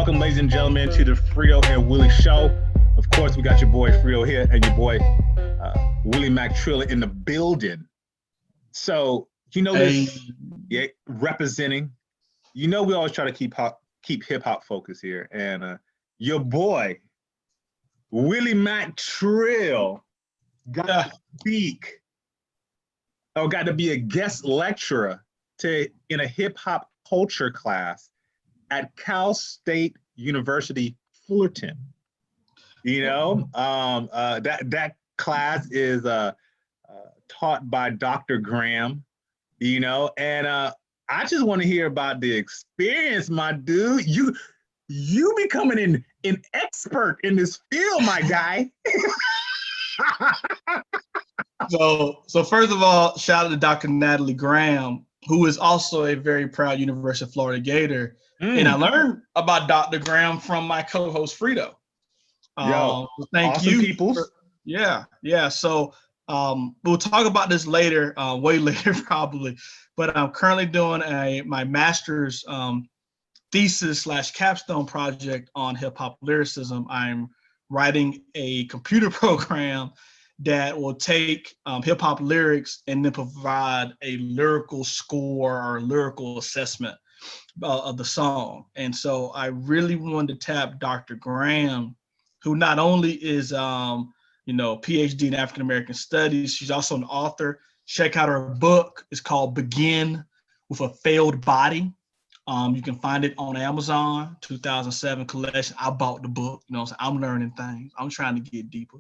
Welcome, ladies and gentlemen, to the Frito and Willie show. Of course, we got your boy Frito here and your boy Willie McTrilla in the building. So, Hey, this, yeah, representing. We always try to keep hip hop focus here, and your boy Willie McTrill got to speak, or got to be a guest lecturer in a hip hop culture class at Cal State University, Fullerton. That class is taught by Dr. Graham. And I just want to hear about the experience, my dude. You becoming an expert in this field, my guy. so first of all, shout out to Dr. Natalie Graham, who is also a very proud University of Florida Gator. And I learned about Dr. Graham from my co-host Frito. Thank awesome you. Peoples. Yeah. So we'll talk about this later, way later probably. But I'm currently doing my master's thesis / capstone project on hip hop lyricism. I'm writing a computer program that will take hip hop lyrics and then provide a lyrical score or lyrical assessment of the song. And so I really wanted to tap Dr. Graham, who not only is PhD in African American Studies, she's also an author. Check out her book. It's called Begin with a Failed Body. You can find it on Amazon, 2007 collection. I bought the book. I'm learning things. I'm trying to get deeper.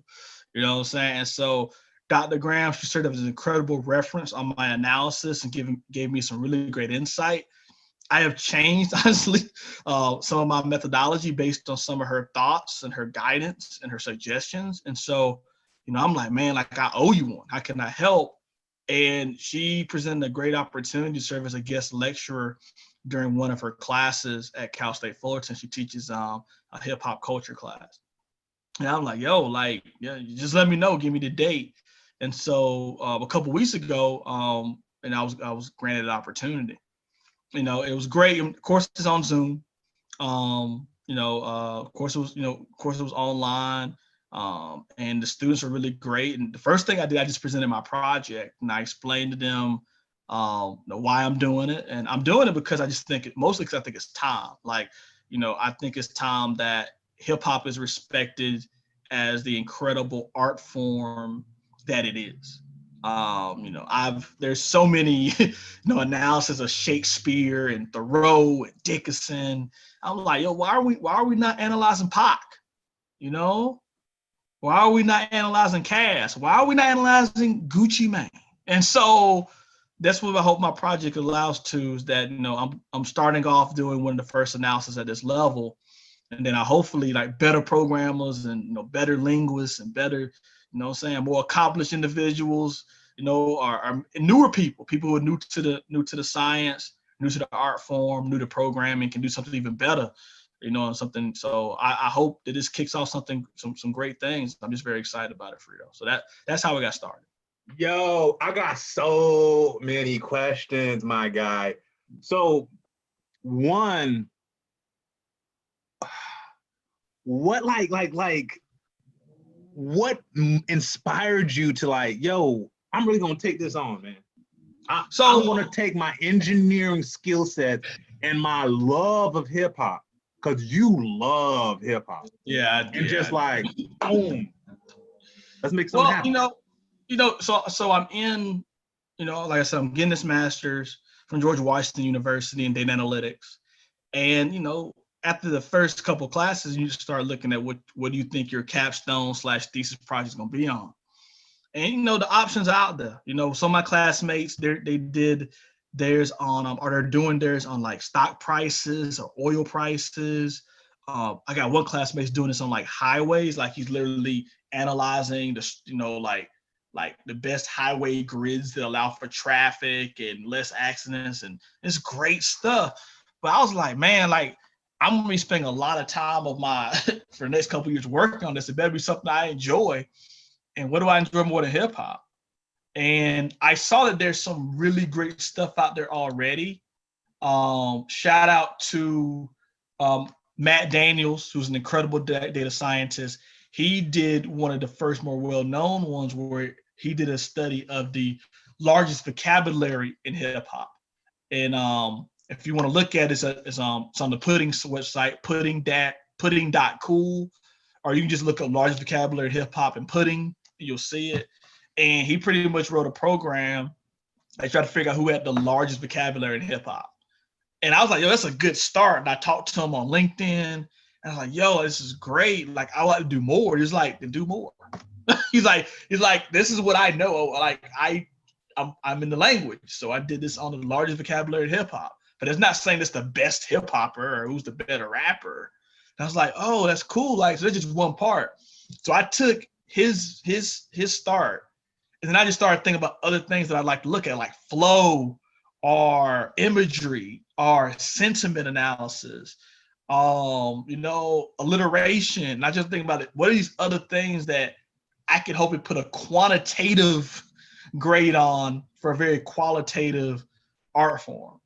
You know what I'm saying? And so Dr. Graham, she served as an incredible reference on my analysis and gave me some really great insight. I have changed, honestly, some of my methodology based on some of her thoughts and her guidance and her suggestions. And so, I'm like, man, I owe you one. How can I help? And she presented a great opportunity to serve as a guest lecturer during one of her classes at Cal State Fullerton. She teaches a hip hop culture class. And I'm like, just let me know, give me the date. And so a couple weeks ago, and I was granted an opportunity. It was great. Of course, it's on Zoom. Of course it was online. And the students are really great. And the first thing I did, I just presented my project and I explained to them why I'm doing it. And I'm doing it because I just think mostly because I think it's time. I think it's time that hip hop is respected as the incredible art form that it is. There's so many, analysis of Shakespeare and Thoreau and Dickinson. I'm like, why are we not analyzing Pac? Why are we not analyzing Cass? Why are we not analyzing Gucci Mane? And so that's what I hope my project allows to, is that, I'm starting off doing one of the first analysis at this level. And then I hopefully better programmers and, better linguists and better, more accomplished individuals, are newer people who are new to the science, new to the art form, new to programming, can do something even better, something. So I hope that this kicks off some great things. I'm just very excited about it, Frito. So that's how we got started. Yo, I got so many questions, my guy. So one, what what inspired you to I'm really gonna take this on, man. I'm gonna take my engineering skill set and my love of hip hop, because you love hip hop. Yeah. Boom. Let's make something happen. So I'm in, like I said, I'm getting this master's from George Washington University in data analytics. And, after the first couple classes, you start looking at what do you think your capstone / thesis project is going to be on. And, the options are out there. Some of my classmates, they did theirs on, or they're doing theirs on stock prices or oil prices. I got one classmate doing this on highways. He's literally analyzing the, the best highway grids that allow for traffic and less accidents. And it's great stuff. But I was like, man, I'm going to be spending a lot of time of my, for the next couple of years working on this. It better be something I enjoy. And what do I enjoy more than hip hop? And I saw that there's some really great stuff out there already. Shout out to Matt Daniels, who's an incredible data scientist, he did one of the first more well-known ones where he did a study of the largest vocabulary in hip hop. And if you want to look at it, it's on the Pudding's website, pudding.cool, or you can just look up largest vocabulary hip hop and pudding, and you'll see it. And he pretty much wrote a program that tried to figure out who had the largest vocabulary in hip hop. And I was like, yo, that's a good start. And I talked to him on LinkedIn. And I was like, yo, this is great. Like, I like to do more. He's like, then do more. he's like, this is what I know. Like, I'm in the language. So I did this on the largest vocabulary in hip hop. But it's not saying it's the best hip hopper or who's the better rapper. And I was like, oh, that's cool. Like, so that's just one part. So I took his start. And then I just started thinking about other things that I'd like to look at, like flow or imagery or sentiment analysis, alliteration. Not just thinking about it. What are these other things that I could hopefully put a quantitative grade on for a very qualitative art form?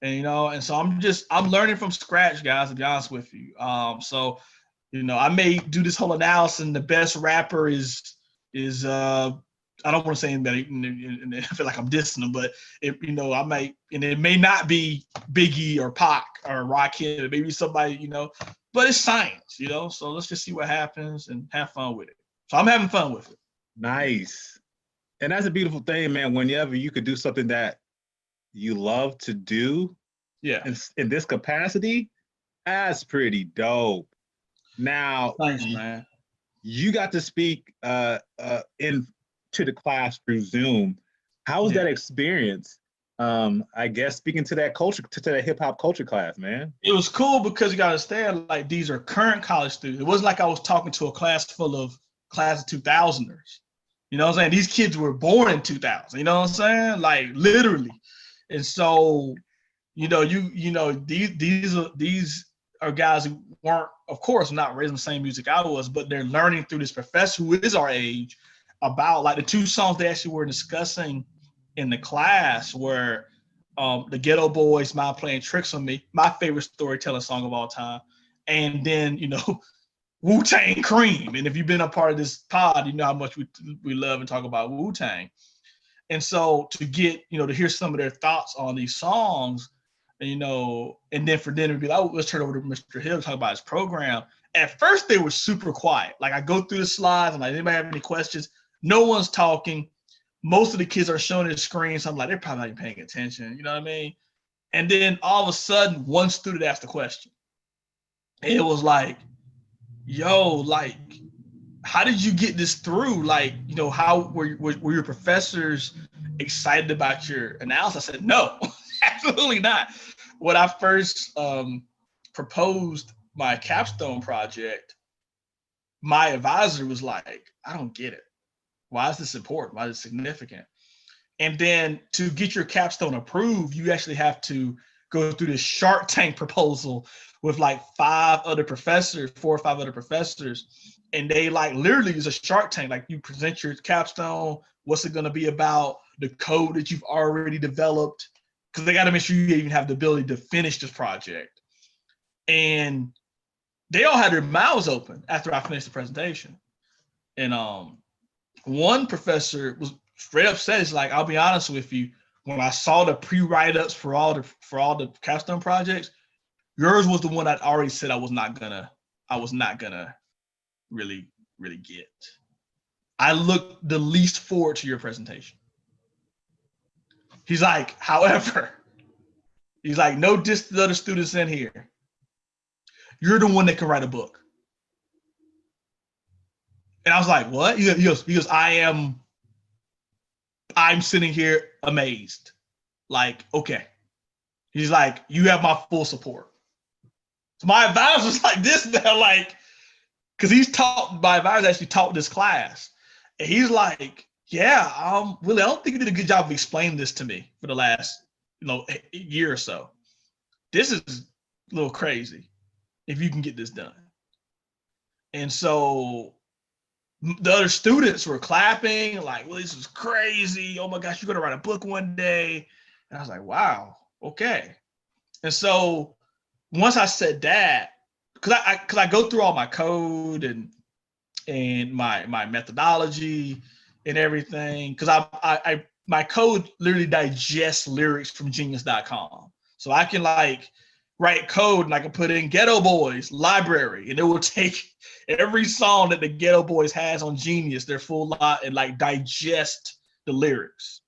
And so I'm learning from scratch, guys, to be honest with you. So I may do this whole analysis, and the best rapper is I don't want to say anybody and I feel like I'm dissing them, but I might, and it may not be Biggie or Pac or Rakim, it may be somebody, but it's science, so let's just see what happens and have fun with it. So I'm having fun with it. Nice. And that's a beautiful thing, man. Whenever you could do something that you love to do, yeah, in this capacity, that's pretty dope. Now, thanks, man. You got to speak to the class through Zoom. How was that experience? I guess speaking to that culture, to that hip hop culture class, man. It was cool because you got to understand, like, these are current college students. It wasn't like I was talking to a class full of class of 2000ers. You know what I'm saying? These kids were born in 2000. You know what I'm saying? Like, literally. And so, these are guys who weren't, of course, not raised in the same music I was, but they're learning through this professor who is our age about, like, the two songs they actually were discussing in the class were the Ghetto Boys, My Playing Tricks on Me, my favorite storytelling song of all time, and then, Wu-Tang Cream. And if you've been a part of this pod, you know how much we love and talk about Wu-Tang. And so to get, to hear some of their thoughts on these songs, and then for them to be like, oh, let's turn over to Mr. Hill to talk about his program. At first, they were super quiet. Like, I go through the slides, I'm like, anybody have any questions? No one's talking. Most of the kids are showing their screens. So I'm like, they're probably not even paying attention. You know what I mean? And then all of a sudden, one student asked a question. And it was like, yo, like, how did you get this through? Like, how were your professors excited about your analysis? I said, no, absolutely not. When I first proposed my capstone project, my advisor was like, I don't get it. Why is this important? Why is it significant? And then to get your capstone approved, you actually have to go through this Shark Tank proposal with like 4 or 5 other professors. And they like literally use a Shark Tank. Like, you present your capstone, what's it going to be about, the code that you've already developed, because they got to make sure you even have the ability to finish this project. And they all had their mouths open after I finished the presentation. And one professor was straight up said, it's like, I'll be honest with you, when I saw the pre-write-ups for all the capstone projects, yours was the one I'd already said I was not gonna really get. I look the least forward to your presentation. He's like, however, he's like, no diss to the other students in here. You're the one that can write a book. And I was like, what? He goes, I'm sitting here amazed. Like, okay. He's like, you have my full support. So my advisor's like this now, like, because my advisor actually taught this class. And he's like, yeah, Willie, I don't think you did a good job of explaining this to me for the last, year or so. This is a little crazy if you can get this done. And so the other students were clapping, like, well, this is crazy. Oh my gosh, you're going to write a book one day. And I was like, wow, okay. And so once I said that, because I go through all my code and my methodology and everything, because I my code literally digests lyrics from genius.com. So I can like write code and I can put in Ghetto Boys library and it will take every song that the Ghetto Boys has on Genius, their full lot, and like digest the lyrics.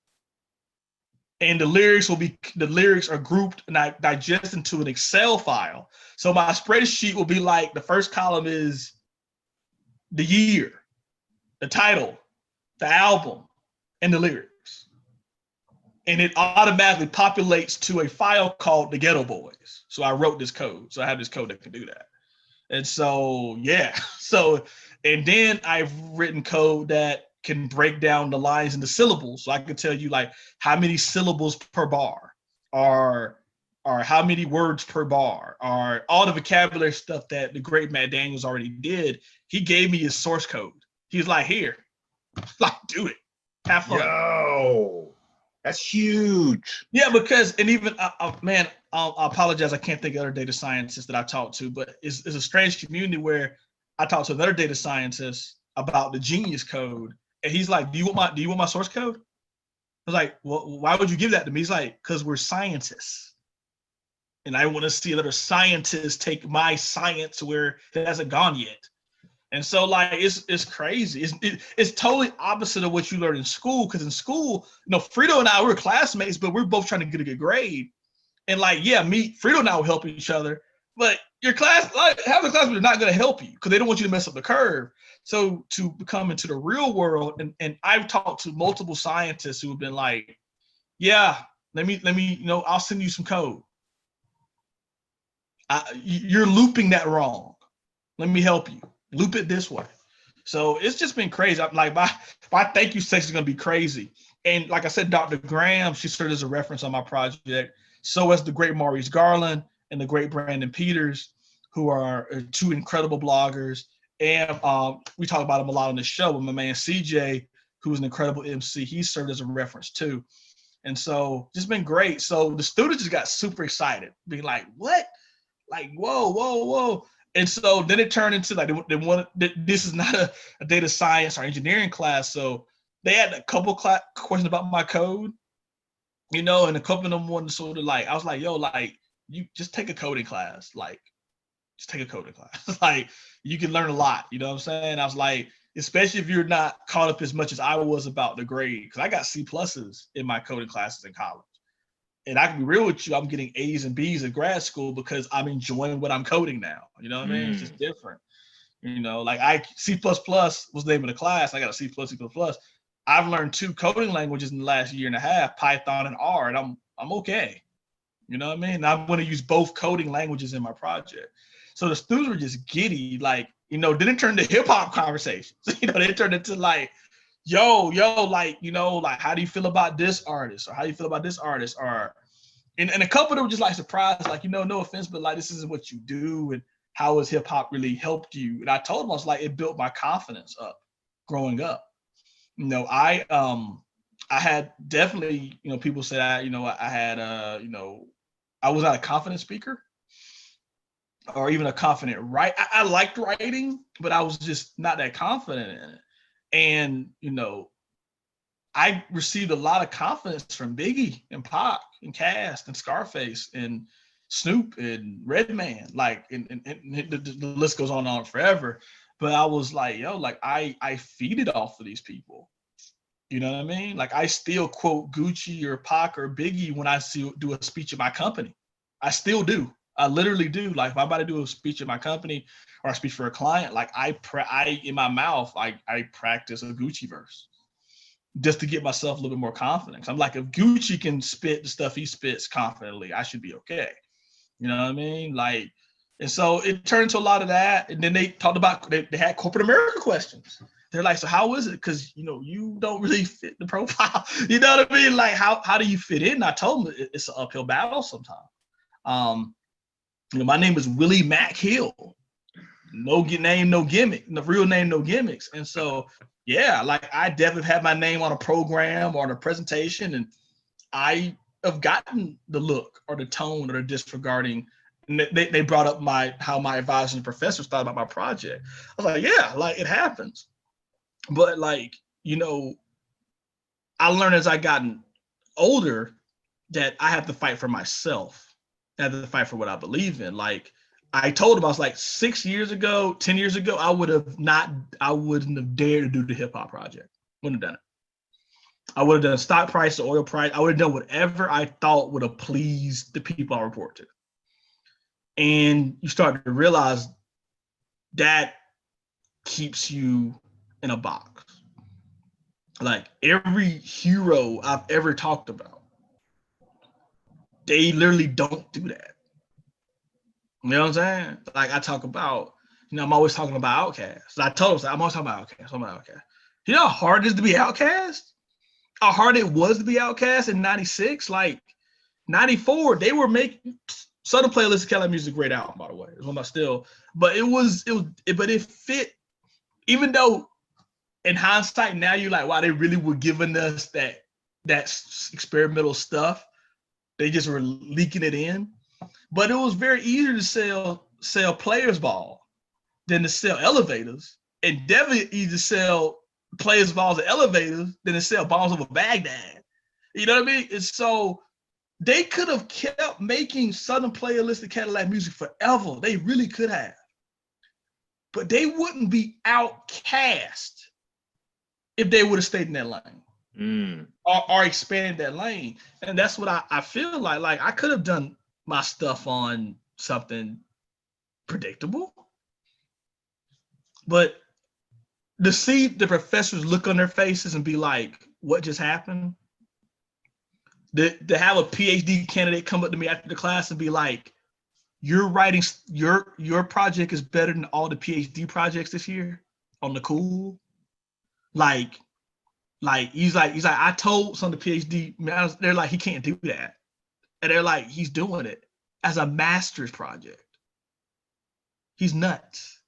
And the lyrics are grouped and I digest into an Excel file. So my spreadsheet will be like, the first column is the year, the title, the album, and the lyrics. And it automatically populates to a file called the Ghetto Boys. So I wrote this code. So I have this code that can do that. And so, yeah. So, and then I've written code that can break down the lines into syllables. So I can tell you like how many syllables per bar, or how many words per bar, or all the vocabulary stuff that the great Matt Daniels already did. He gave me his source code. He's like, here, like, do it. Have fun. Yo, that's huge. Yeah, because, and even, man, I apologize. I can't think of other data scientists that I talked to, but it's a strange community where I talked to another data scientist about the Genius code. And he's like, do you want my source code? I was like, well, why would you give that to me? He's like, because we're scientists. And I want to see another scientist take my science where it hasn't gone yet. And so like, it's crazy. It's totally opposite of what you learn in school. Because in school, Frito and I, we're classmates, but we're both trying to get a good grade. And like, yeah, Frito and I will help each other. But your class, like, half the classmates are not going to help you because they don't want you to mess up the curve. So to come into the real world, and I've talked to multiple scientists who have been like, yeah, let me, I'll send you some code. You're looping that wrong. Let me help you. Loop it this way. So it's just been crazy. I'm like, my thank you section is going to be crazy. And like I said, Dr. Graham, she served as a reference on my project. So as the great Maurice Garland and the great Brandon Peters, who are two incredible bloggers. And we talk about them a lot on the show. But my man CJ, who is an incredible MC, he served as a reference too. And so just been great. So the students just got super excited, being like, what? Like, whoa. And so then it turned into like, this is not a data science or engineering class. So they had a couple questions about my code, and a couple of them wanted to sort of like, I was like, yo, like, you just take a coding class. Like, just take a coding class. Like, you can learn a lot. You know what I'm saying? I was like, especially if you're not caught up as much as I was about the grade, because I got C+ in my coding classes in college. And I can be real with you, I'm getting A's and B's in grad school because I'm enjoying what I'm coding now. You know what I mean? It's just different. Like C++ was the name of the class. I got a C++. I've learned 2 coding languages in the last year and a half, Python and R, and I'm okay. You know what I mean? And I'm going to use both coding languages in my project. So the students were just giddy, like, then it turned into hip hop conversations. They turned into like, yo, like, like, how do you feel about this artist? Or how do you feel about this artist? Or, and a couple of them were just like surprised, like, no offense, but like, this isn't what you do. And how has hip hop really helped you? And I told them, I was like, it built my confidence up growing up. I had definitely, people said I had, I was not a confident speaker or even a confident writer. I liked writing, but I was just not that confident in it. And, I received a lot of confidence from Biggie and Pac and Cass and Scarface and Snoop and Redman, like, and the list goes on and on forever. But I was like, yo, like, I feed it off of these people. You know what I mean? Like, I still quote Gucci or Pac or Biggie when I do a speech at my company. I still do. I literally do. Like, if I'm about to do a speech at my company or a speech for a client, like, I in my mouth, I practice a Gucci verse just to get myself a little bit more confidence. I'm like, if Gucci can spit the stuff he spits confidently, I should be okay. You know what I mean? Like, and so it turned into a lot of that. And then they talked about, they had corporate America questions. They're like, so how is it? Because, you don't really fit the profile. You know what I mean? Like, how do you fit in? And I told them it's an uphill battle sometimes. My name is Willie Mack Hill. No name, no gimmick. The real name, no gimmicks. And so, yeah, like, I definitely had my name on a program or on a presentation, and I have gotten the look or the tone or the disregarding And they brought up how my advisors and professors thought about my project. I was like, yeah, like it happens. But like, you know, I learned as I gotten older that I have to fight for myself. I have to fight for what I believe in. Like I told him, I was like 6 years ago, 10 years ago, I wouldn't have dared to do the hip hop project. Wouldn't have done it. I would have done stock price, the oil price. I would have done whatever I thought would have pleased the people I report to. And you start to realize that keeps you in a box. Like every hero I've ever talked about, they literally don't do that. You know what I'm saying? Like I talk about, you know, I'm always talking about Outkast. I told him, I'm always talking about Outkast. You know how hard it is to be Outkast? How hard it was to be Outkast in 96? Like 94, they were making Southern Playlist of Cali Music, great album, by the way. It's one of my still, but it fit, even though in hindsight, now you're like, wow, they really were giving us that experimental stuff. They just were leaking it in. But it was very easier to sell Players Ball than to sell Elevators. And definitely easier to sell Players Balls and Elevators than to sell Bombs Over Baghdad. You know what I mean? And so they could have kept making Southern Playlist of Cadillac music forever. They really could have. But they wouldn't be Outkast if they would have stayed in that lane or expanded that lane. And that's what I feel like. Like I could have done my stuff on something predictable. But to see the professors look on their faces and be like, what just happened? To have a PhD candidate come up to me after the class and be like, you're writing, your project is better than all the PhD projects this year on the cool. Like he's like, I told some of the PhD, they're like, he can't do that. And they're like, he's doing it as a master's project. He's nuts.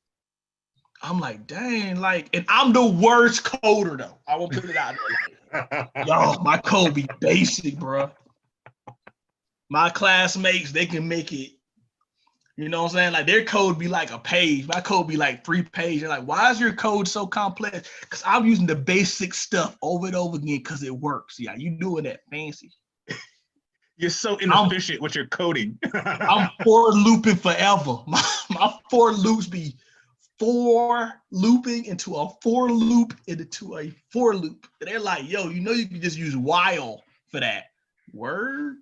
I'm like, dang, like, and I'm the worst coder though. I will put it out there. Like, yo, my code be basic, bro. My classmates, they can make it, you know what I'm saying? Like their code be like a page. My code be like 3 pages. They're like, why is your code so complex? Because I'm using the basic stuff over and over again because it works. Yeah, you doing that fancy. You're so inefficient with your coding. I'm for looping forever. My for loops be for looping into a for loop into a for loop. And they're like, yo, you know you can just use while for that. Word?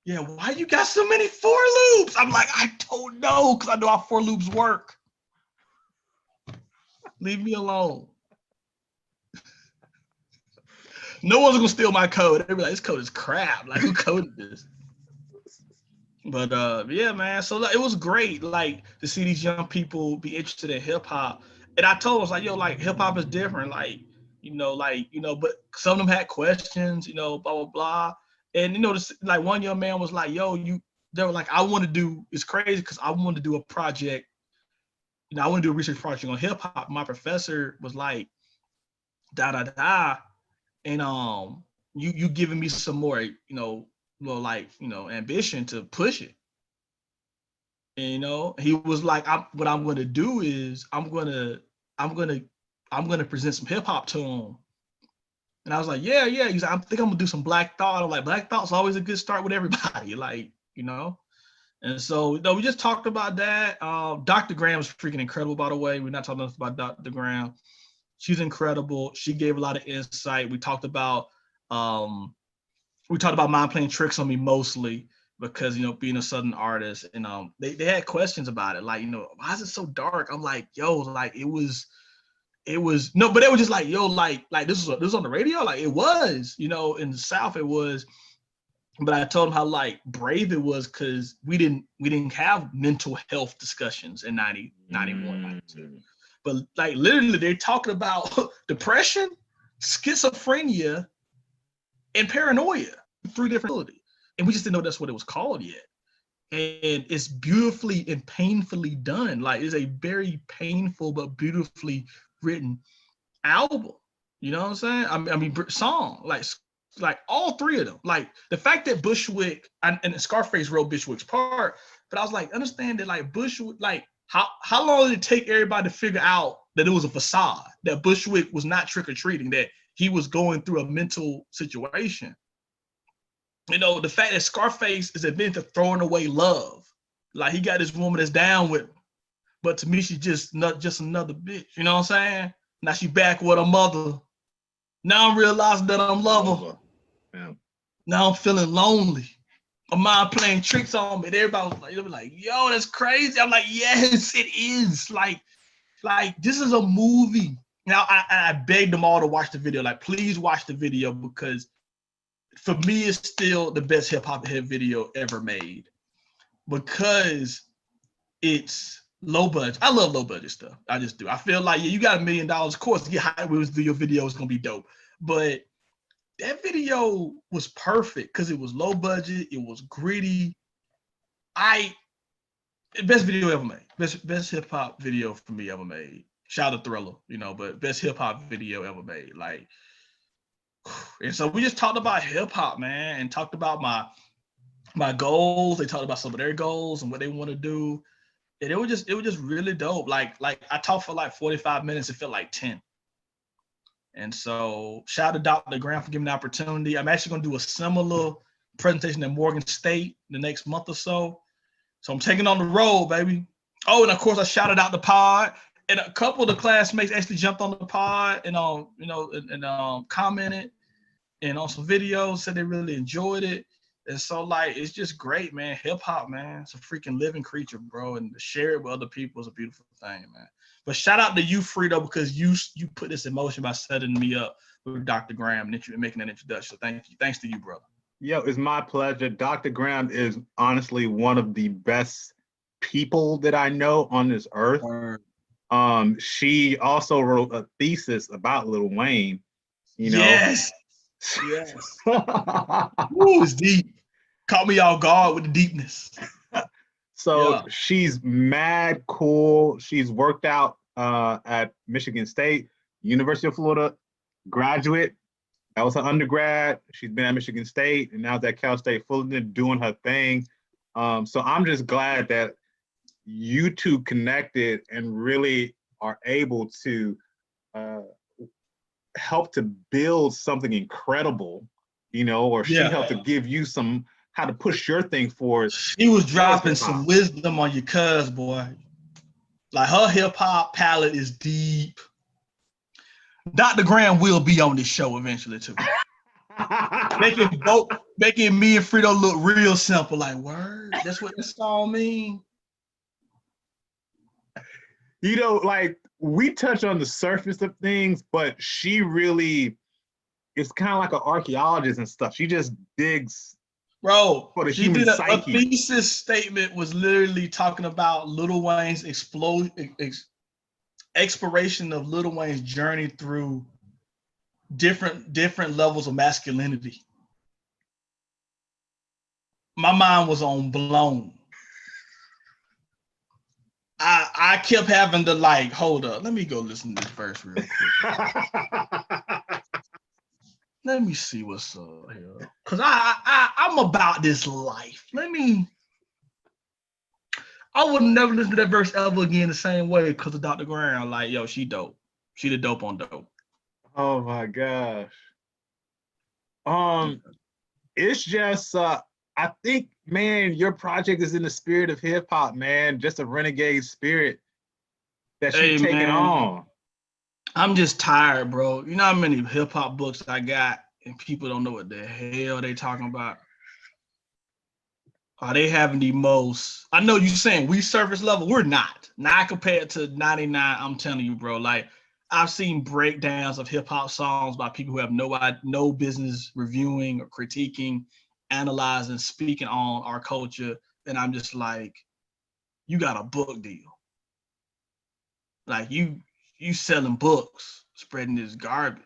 Yeah, why you got so many for loops? I'm like, I don't know, because I know how for loops work. Leave me alone. No one's gonna steal my code. They'll be like, this code is crap. Like, who coded this? But yeah, man. So it was great, like, to see these young people be interested in hip hop. And I told them, I was like, yo, like, hip hop is different. Like, but some of them had questions, blah, blah, blah. And, like one young man was like, yo, they were like, it's crazy because I want to do a project. I want to do a research project on hip hop. My professor was like, and you giving me some more, ambition to push it. And, he was like, what I'm going to do is I'm going to present some hip hop to him. And I was like, yeah. He's like, I think I'm gonna do some Black Thought. I'm like, Black Thought's always a good start with everybody, And so, we just talked about that. Dr. Graham is freaking incredible, by the way. We're not talking enough about Dr. Graham. She's incredible. She gave a lot of insight. We talked about mind playing tricks on me mostly because, being a Southern artist. And they had questions about it. Like, why is it so dark? I'm like, yo, like it was no, but they were just like, yo, like this was on the radio. Like it was, in the South it was. But I told them how like brave it was because we didn't have mental health discussions in 90, 91, 92. But like literally they're talking about depression, schizophrenia, and paranoia, 3 different abilities. And we just didn't know that's what it was called yet. And it's beautifully and painfully done. Like it's a very painful but beautifully written album. You know what I'm saying? I mean song, like Like all three of them. Like the fact that Bushwick and Scarface wrote Bushwick's part, but I was like, understand that like Bushwick, like how long did it take everybody to figure out that it was a facade, that Bushwick was not trick-or-treating, that he was going through a mental situation? You know, the fact that Scarface is admitting to throwing away love. Like he got this woman that's down with him, but to me, she's just not just another bitch. You know what I'm saying? Now she back with her mother. Now I'm realizing that I'm lover. Yeah. Now I'm feeling lonely. My mind playing tricks on me. And everybody was like, yo, that's crazy. I'm like, yes, it is. Like this is a movie. Now I begged them all to watch the video. Like, please watch the video, because for me, it's still the best hip hop head video ever made, because it's low budget. I love low budget stuff. I just do. I feel like, yeah, you got $1 million. Of course, get high with your video is gonna be dope. But that video was perfect because it was low budget. It was gritty. Best video ever made. Best hip hop video for me ever made. Shout out to Thriller, you know, but best hip hop video ever made. Like, and so we just talked about hip hop, man, and talked about my goals. They talked about some of their goals and what they want to do. And it was just really dope. Like I talked for like 45 minutes. It felt like 10. And so shout out to Dr. Graham for giving the opportunity. I'm actually going to do a similar presentation at Morgan State the next month or so. So I'm taking on the road, baby. Oh, and of course I shouted out the pod, and a couple of the classmates actually jumped on the pod and commented and on some videos, said they really enjoyed it. And so like, it's just great, man. Hip hop, man, it's a freaking living creature, bro. And to share it with other people is a beautiful thing, man. But shout out to you, Frito, because you put this in motion by setting me up with Dr. Graham and making that introduction. So thank you. Thanks to you, brother. Yo, it's my pleasure. Dr. Graham is honestly one of the best people that I know on this earth. She also wrote a thesis about Lil Wayne. You know. Yes. Ooh, it's deep. Caught me off guard with the deepness. So she's mad cool. She's worked out at Michigan State, University of Florida, graduate. That was her undergrad. She's been at Michigan State and now at Cal State Fullerton doing her thing. So I'm just glad that you two connected and really are able to help to build something incredible, you know, or she helped to give you some how to push your thing forward. She was dropping some wisdom on your cuz, boy. Like, her hip hop palette is deep. Dr. Graham will be on this show eventually too. making me and Frito look real simple. Like, word, that's what this song mean. You know, like, we touch on the surface of things, but she really is kind of like an archaeologist and stuff. She just digs. Bro, for the she human did a psyche. thesis statement was literally talking about Lil Wayne's exploration of Lil Wayne's journey through different levels of masculinity. My mind was on blown. I kept having to like, hold up, let me go listen to this verse real quick. Let me see what's up here. Cause I'm about this life. I would never listen to that verse ever again the same way because of Dr. Graham. Like, yo, she dope. She the dope on dope. Oh my gosh. It's just I think, man, your project is in the spirit of hip hop, man. Just a renegade spirit that you're taking on. I'm just tired, bro. You know how many hip hop books I got and people don't know what the hell they talking about? Are they having the most? I know you saying we surface level. We're not. Not compared to 99. I'm telling you, bro. Like, I've seen breakdowns of hip hop songs by people who have no business reviewing or critiquing, analyzing, speaking on our culture. And I'm just like, you got a book deal. Like, you selling books, spreading this garbage.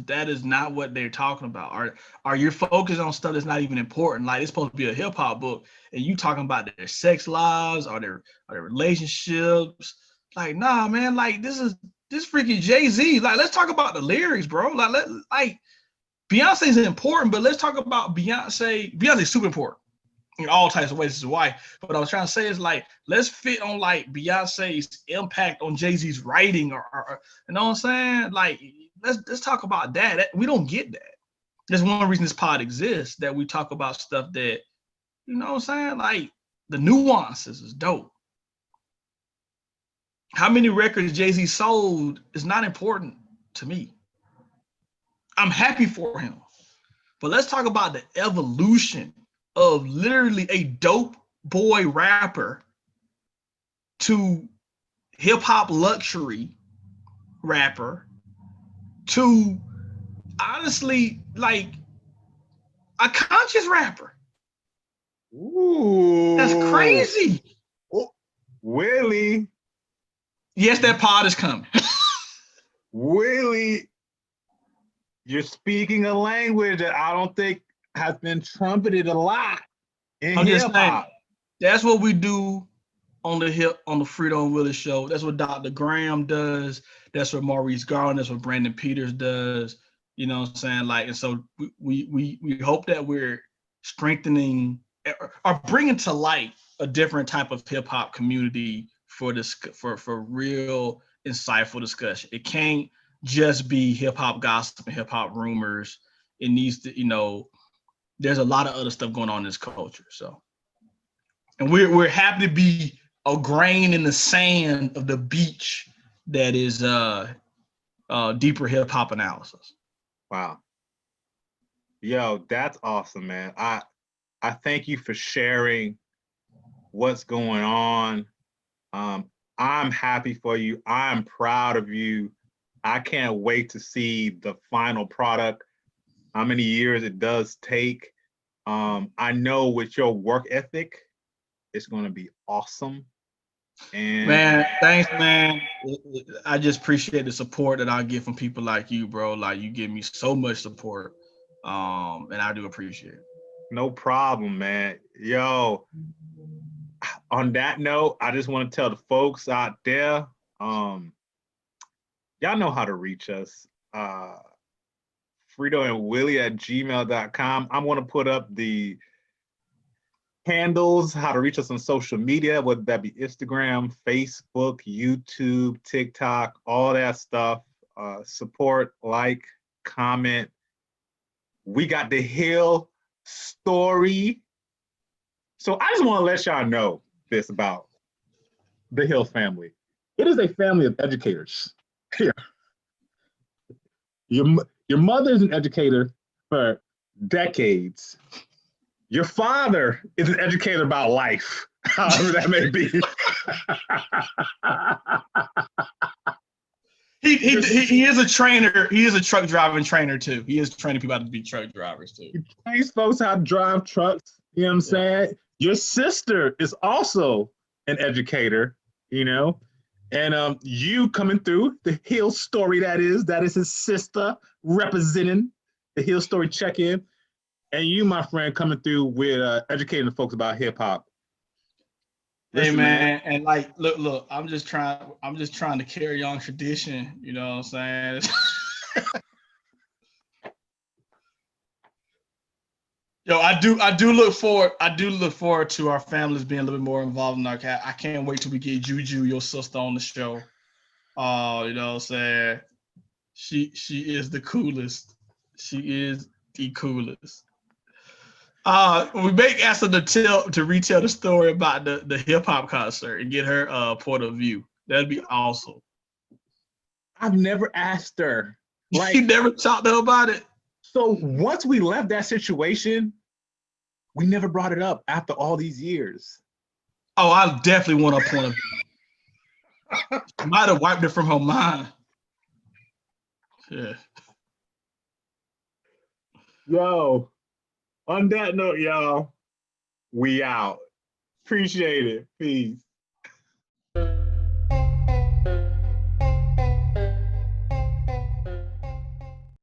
That is not what they're talking about. Are you focused on stuff that's not even important? Like, it's supposed to be a hip hop book, and you talking about their sex lives or their relationships. Like, nah, man. Like, this freaking Jay-Z. Like, let's talk about the lyrics, bro. Like, Beyonce is important, but let's talk about Beyonce. Beyonce is super important in all types of ways. This is why. But what I was trying to say is like, let's fit on like Beyonce's impact on Jay-Z's writing, or you know what I'm saying? Like, let's talk about that. We don't get that. That's one reason this pod exists, that we talk about stuff that, you know what I'm saying? Like, the nuances is dope. How many records Jay-Z sold is not important to me. I'm happy for him. But let's talk about the evolution of literally a dope boy rapper to hip hop luxury rapper to honestly like a conscious rapper. Ooh. That's crazy. Willie. Yes, that pod is coming. Willie, you're speaking a language that I don't think has been trumpeted a lot in hip hop. That's what we do on the Frito and Willie show. That's what Dr. Graham does. That's what Maurice Garland. That's what Brandon Peters does. You know what I'm saying? Like, and so we hope that we're strengthening or bringing to light a different type of hip hop community for real insightful discussion. It can't just be hip hop gossip and hip hop rumors. It needs to, you know, there's a lot of other stuff going on in this culture. So, and we're happy to be a grain in the sand of the beach that is deeper hip hop analysis. Wow. Yo, that's awesome, man. I thank you for sharing what's going on. I'm happy for you. I'm proud of you. I can't wait to see the final product, how many years it does take. I know with your work ethic, it's going to be awesome. And man, thanks, man. I just appreciate the support that I get from people like you, bro. Like, you give me so much support, and I do appreciate it. No problem, man. Yo, on that note, I just want to tell the folks out there, y'all know how to reach us. Frito and Willie at gmail.com. I'm going to put up the handles, how to reach us on social media, whether that be Instagram, Facebook, YouTube, TikTok, all that stuff. Support, like, comment. We got the Hill story. So I just want to let y'all know this about the Hill family. It is a family of educators. Here. Your mother is an educator for decades. Your father is an educator about life, however that may be. He is a trainer. He is a truck driving trainer too. He is training people how to be truck drivers too. He trains folks how to drive trucks. You know what I'm saying? Your sister is also an educator, you know, and you coming through the Hill story. That is his sister representing the Hill story check-in. And you, my friend, coming through with educating the folks about hip hop. Hey, man, and like, look, I'm just trying to carry on tradition. You know what I'm saying? Yo, I do look forward to our families being a little bit more involved in our cat. I can't wait till we get Juju, your sister, on the show. You know what I'm saying? She is the coolest. She is the coolest. We may ask her to retell the story about the hip hop concert and get her point of view. That'd be awesome. I've never asked her. Like, you never talked to her about it? So once we left that situation, we never brought it up after all these years. Oh, I definitely want her point of view. She might have wiped it from her mind. Yeah. Yo. On that note, y'all, we out. Appreciate it. Peace.